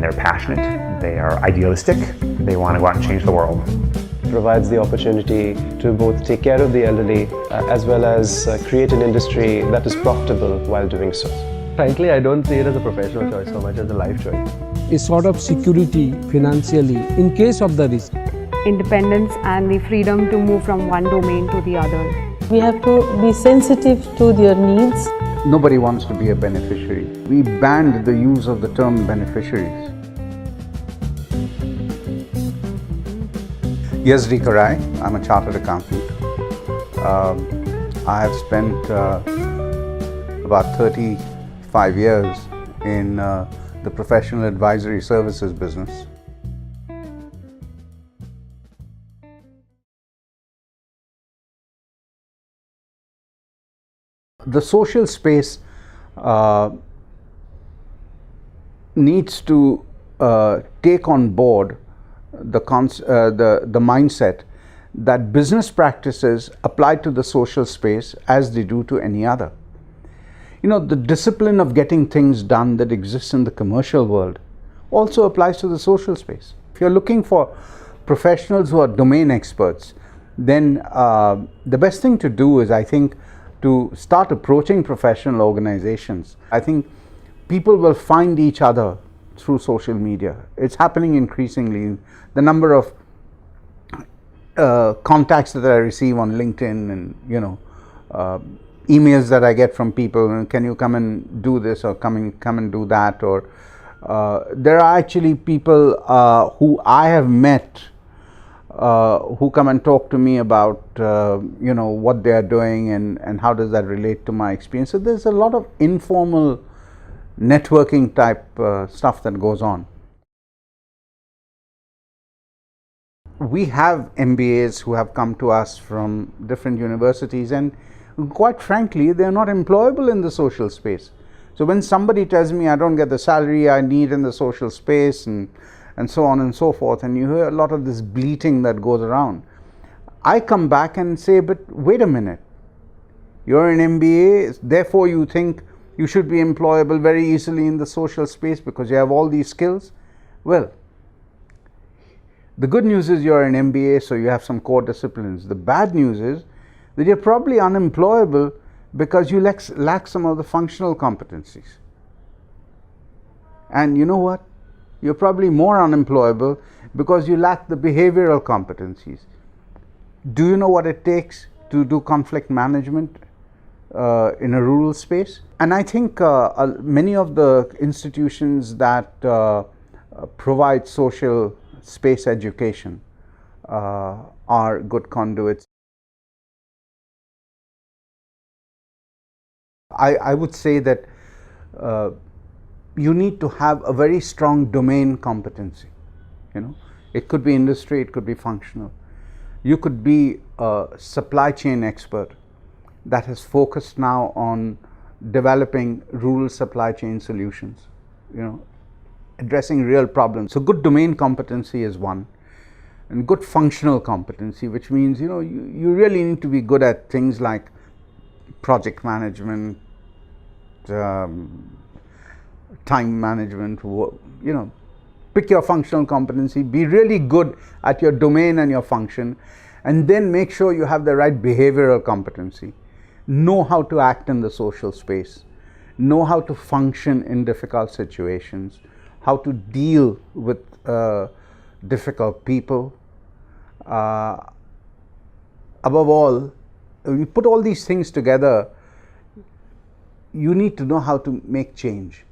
They're passionate, they are idealistic, they want to go out and change the world. Provides the opportunity to both take care of the elderly as well as create an industry that is profitable while doing so. Frankly, I don't see it as a professional choice so much as a life choice. A sort of security financially in case of the risk. Independence and the freedom to move from one domain to the other. We have to be sensitive to their needs. Nobody wants to be a beneficiary. We banned the use of the term beneficiaries. Yezdi Karai, I'm a chartered accountant. I have spent about 35 years in the professional advisory services business. The social space needs to take on board the mindset that business practices apply to the social space as they do to any other. You know, the discipline of getting things done that exists in the commercial world also applies to the social space. If you're looking for professionals who are domain experts, then the best thing to do is, I think, to start approaching professional organizations. I think people will find each other through social media. It's happening increasingly. The number of contacts that I receive on LinkedIn and, you know, emails that I get from people, and can you come and do this or come and do that, or there are actually people who I have met who come and talk to me about you know, what they are doing and how does that relate to my experience. So there's a lot of informal networking type stuff that goes on. We have MBAs who have come to us from different universities, and quite frankly, they're not employable in the social space. So when somebody tells me I don't get the salary I need in the social space and so on and so forth, and you hear a lot of this bleating that goes around, I come back and say, but wait a minute, you're an MBA, therefore you think you should be employable very easily in the social space because you have all these skills? Well, the good news is you're an MBA, so you have some core disciplines. The bad news is that you're probably unemployable because you lack some of the functional competencies. And you know what? You're probably more unemployable because you lack the behavioral competencies. Do you know what it takes to do conflict management in a rural space? And I think many of the institutions that provide social space education are good conduits. I would say that you need to have a very strong domain competency. You know, it could be industry, it could be functional. You could be a supply chain expert that has focused now on developing rural supply chain solutions, you know, addressing real problems. So good domain competency is one, and good functional competency, which means, you know, you really need to be good at things like project management, time management, you know, pick your functional competency, be really good at your domain and your function, and then make sure you have the right behavioral competency. Know how to act in the social space, know how to function in difficult situations, how to deal with difficult people. Above all, when you put all these things together, you need to know how to make change.